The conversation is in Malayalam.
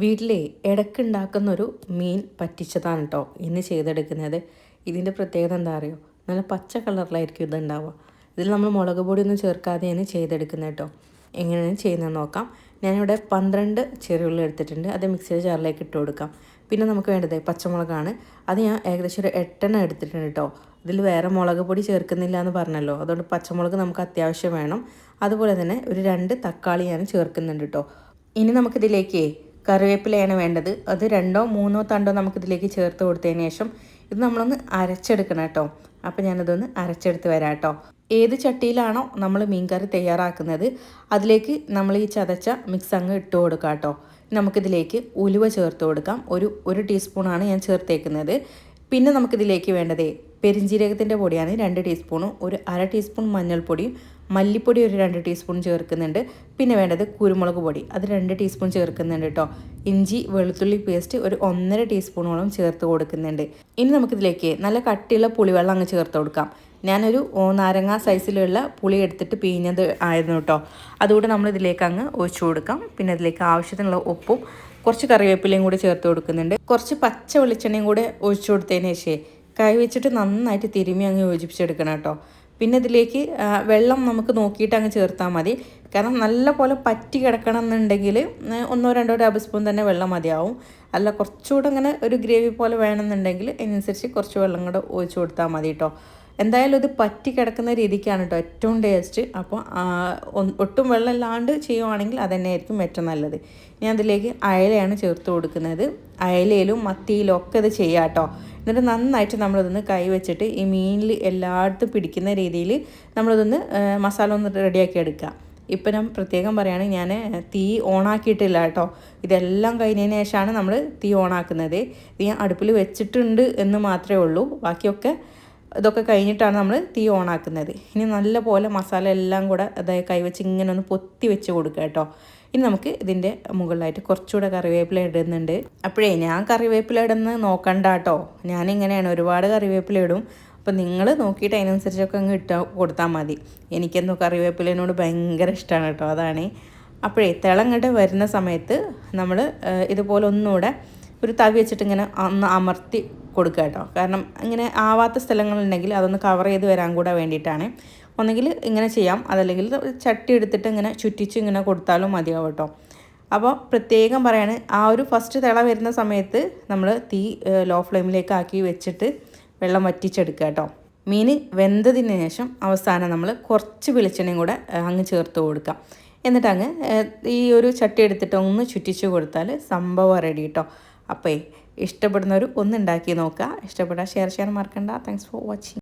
വീട്ടിലെ ഇടയ്ക്കുണ്ടാക്കുന്നൊരു മീൻ പറ്റിച്ചതാണ് കേട്ടോ ഇന്ന് ചെയ്തെടുക്കുന്നത്. ഇതിൻ്റെ പ്രത്യേകത എന്താ അറിയോ? നല്ല പച്ച കളറിലായിരിക്കും ഇതുണ്ടാവുക. ഇതിൽ നമ്മൾ മുളക് പൊടിയൊന്നും ചേർക്കാതെയാണ് ചെയ്തെടുക്കുന്നത് കേട്ടോ. എങ്ങനെയാണ് ചെയ്യുന്നത് നോക്കാം. ഞാനിവിടെ 12 ചെറിയുള്ളി എടുത്തിട്ടുണ്ട്. അത് മിക്സിയുടെ ജാറിലേക്ക് ഇട്ട് കൊടുക്കാം. പിന്നെ നമുക്ക് വേണ്ടത് പച്ചമുളകാണ്. അത് ഞാൻ ഏകദേശം ഒരു 8 എടുത്തിട്ടുണ്ട് കേട്ടോ. ഇതിൽ വേറെ മുളക് പൊടി ചേർക്കുന്നില്ല എന്ന് പറഞ്ഞല്ലോ, അതുകൊണ്ട് പച്ചമുളക് നമുക്ക് അത്യാവശ്യം വേണം. അതുപോലെ തന്നെ ഒരു 2 തക്കാളി ഞാൻ ചേർക്കുന്നുണ്ട് കേട്ടോ. ഇനി നമുക്കിതിലേക്ക് കറിവേപ്പിലയാണ് വേണ്ടത്. അത് 2-3 തണ്ടോ നമുക്കിതിലേക്ക് ചേർത്ത് കൊടുത്തതിന് ശേഷം ഇത് നമ്മളൊന്ന് അരച്ചെടുക്കണം കേട്ടോ. അപ്പോൾ ഞാനതൊന്ന് അരച്ചെടുത്ത് വരാം കേട്ടോ. ഏത് ചട്ടിയിലാണോ നമ്മൾ മീൻകറി തയ്യാറാക്കുന്നത് അതിലേക്ക് നമ്മൾ ഈ ചതച്ച മിക്സ് അങ്ങ് ഇട്ട് കൊടുക്കാം കേട്ടോ. നമുക്കിതിലേക്ക് ഉലുവ ചേർത്ത് കൊടുക്കാം. ഒരു ടീസ്പൂണാണ് ഞാൻ ചേർത്തേക്കുന്നത്. പിന്നെ നമുക്കിതിലേക്ക് വേണ്ടത് പെരിഞ്ജീരകത്തിൻ്റെ പൊടിയാണ് 2 ടീസ്പൂണും, ഒരു 1/2 ടീസ്പൂൺ മഞ്ഞൾപ്പൊടിയും, മല്ലിപ്പൊടി ഒരു 2 ടീസ്പൂൺ ചേർക്കുന്നുണ്ട്. പിന്നെ വേണ്ടത് കുരുമുളക് പൊടി, അത് 2 ടീസ്പൂൺ ചേർക്കുന്നുണ്ട് കേട്ടോ. ഇഞ്ചി വെളുത്തുള്ളി പേസ്റ്റ് ഒരു 1.5 ടീസ്പൂണോളം ചേർത്ത് കൊടുക്കുന്നുണ്ട്. ഇനി നമുക്കിതിലേക്ക് നല്ല കട്ടിയുള്ള പുളിവെള്ളം അങ്ങ് ചേർത്ത് കൊടുക്കാം. ഞാനൊരു നാരങ്ങ സൈസിലുള്ള പുളി എടുത്തിട്ട് പിഴിഞ്ഞത് ആയിരുന്നു കേട്ടോ. അതുകൂടെ നമ്മളിതിലേക്ക് അങ്ങ് ഒഴിച്ചു കൊടുക്കാം. പിന്നെ ഇതിലേക്ക് ആവശ്യത്തിനുള്ള ഉപ്പും കുറച്ച് കറിവേപ്പിലയും കൂടി ചേർത്ത് കൊടുക്കുന്നുണ്ട്. കുറച്ച് പച്ച വെളിച്ചെണ്ണയും കൂടെ ഒഴിച്ചു കൊടുത്തതിന് ശേഷം കൈ വെച്ചിട്ട് നന്നായിട്ട് തിരുമ്മി അങ്ങ് യോജിപ്പിച്ചെടുക്കണം കേട്ടോ. പിന്നെ ഇതിലേക്ക് വെള്ളം നമുക്ക് നോക്കിയിട്ട് അങ്ങ് ചേർത്താൽ മതി. കാരണം നല്ല പോലെ പറ്റി കിടക്കണം എന്നുണ്ടെങ്കിൽ 1-2 ടേബിൾ സ്പൂൺ തന്നെ വെള്ളം മതിയാവും. അല്ല കുറച്ചുകൂടെ അങ്ങനെ ഒരു ഗ്രേവി പോലെ വേണമെന്നുണ്ടെങ്കിൽ അതിനനുസരിച്ച് കുറച്ച് വെള്ളം കൂടെ ഒഴിച്ചു കൊടുത്താൽ മതി കേട്ടോ. എന്തായാലും ഇത് പറ്റി കിടക്കുന്ന രീതിക്കാണ് കേട്ടോ ഏറ്റവും ടേസ്റ്റ്. അപ്പോൾ ഒട്ടും വെള്ളം ഇല്ലാണ്ട് ചെയ്യുവാണെങ്കിൽ അതുതന്നെയായിരിക്കും ഏറ്റവും നല്ലത്. ഞാൻ അതിലേക്ക് അയലയാണ് ചേർത്ത് കൊടുക്കുന്നത്. അയലയിലും മത്തിയിലും ഒക്കെ ഇത് ചെയ്യാം കേട്ടോ. എന്നിട്ട് നന്നായിട്ട് നമ്മളിതൊന്ന് കൈ വെച്ചിട്ട് ഈ മീനിൽ എല്ലായിടത്തും പിടിക്കുന്ന രീതിയിൽ നമ്മളിതൊന്ന് മസാല ഒന്ന് റെഡിയാക്കി എടുക്കുക. ഇപ്പം ഞാൻ പ്രത്യേകം പറയുകയാണെങ്കിൽ ഞാൻ തീ ഓണാക്കിയിട്ടില്ല കേട്ടോ. ഇതെല്ലാം കഴിഞ്ഞതിന് ശേഷമാണ് നമ്മൾ തീ ഓണാക്കുന്നത്. ഇത് ഞാൻ അടുപ്പിൽ വെച്ചിട്ടുണ്ട് എന്ന് മാത്രമേ ഉള്ളൂ. ബാക്കിയൊക്കെ ഇതൊക്കെ കഴിഞ്ഞിട്ടാണ് നമ്മൾ തീ ഓണാക്കുന്നത്. ഇനി നല്ല പോലെ മസാല എല്ലാം കൂടെ അതായത് കൈവച്ച് ഇങ്ങനെ ഒന്ന് പൊത്തി വെച്ച് കൊടുക്കുക കേട്ടോ. ഇനി നമുക്ക് ഇതിൻ്റെ മുകളിലായിട്ട് കുറച്ചുകൂടെ കറിവേപ്പില ഇടുന്നുണ്ട്. അപ്പോഴേ ഞാൻ കറിവേപ്പില ഇടുന്നത് നോക്കണ്ട കേട്ടോ. ഞാനിങ്ങനെയാണ് ഒരുപാട് കറിവേപ്പില ഇടും. അപ്പോൾ നിങ്ങൾ നോക്കിയിട്ട് അതിനനുസരിച്ചൊക്കെ അങ്ങ് ഇട്ട് കൊടുത്താൽ മതി. എനിക്കെന്തോ കറിവേപ്പിലേനോട് ഭയങ്കര ഇഷ്ടമാണ് കേട്ടോ, അതാണ്. അപ്പോഴേ തിളങ്ങട്ട് വരുന്ന സമയത്ത് നമ്മൾ ഇതുപോലെ ഒന്നുകൂടെ ഒരു തവി വെച്ചിട്ട് ഇങ്ങനെ ഒന്ന് അമർത്തി കൊടുക്കുക കേട്ടോ. കാരണം ഇങ്ങനെ ആവാത്ത സ്ഥലങ്ങളുണ്ടെങ്കിൽ അതൊന്ന് കവർ ചെയ്ത് വരാൻ കൂടെ വേണ്ടിയിട്ടാണ്. ഒന്നെങ്കിൽ ഇങ്ങനെ ചെയ്യാം, അതല്ലെങ്കിൽ ചട്ടി എടുത്തിട്ട് ഇങ്ങനെ ചുറ്റിച്ച് ഇങ്ങനെ കൊടുത്താലും മതിയാവും കേട്ടോ. അപ്പോൾ പ്രത്യേകം പറയാണ്, ആ ഒരു ഫസ്റ്റ് തിള വരുന്ന സമയത്ത് നമ്മൾ തീ ലോ ഫ്ലെയിമിലേക്ക് ആക്കി വെച്ചിട്ട് വെള്ളം വറ്റിച്ചെടുക്കുക കേട്ടോ. മീൻ വെന്തതിന് ശേഷം അവസാനം നമ്മൾ കുറച്ച് വെളിച്ചെണ്ണയും കൂടെ അങ്ങ് ചേർത്ത് കൊടുക്കാം. എന്നിട്ട് അങ്ങ് ഈ ഒരു ചട്ടി എടുത്തിട്ട് ഒന്ന് ചുറ്റിച്ച് കൊടുത്താൽ സംഭവം റെഡി കേട്ടോ. അപ്പോൾ ഇഷ്ടപ്പെടുന്നവർ ഒന്ന് ഉണ്ടാക്കി നോക്കുക. ഇഷ്ടപ്പെട്ടാൽ ഷെയർ ചെയ്യാൻ മറക്കണ്ട. Thanks for watching.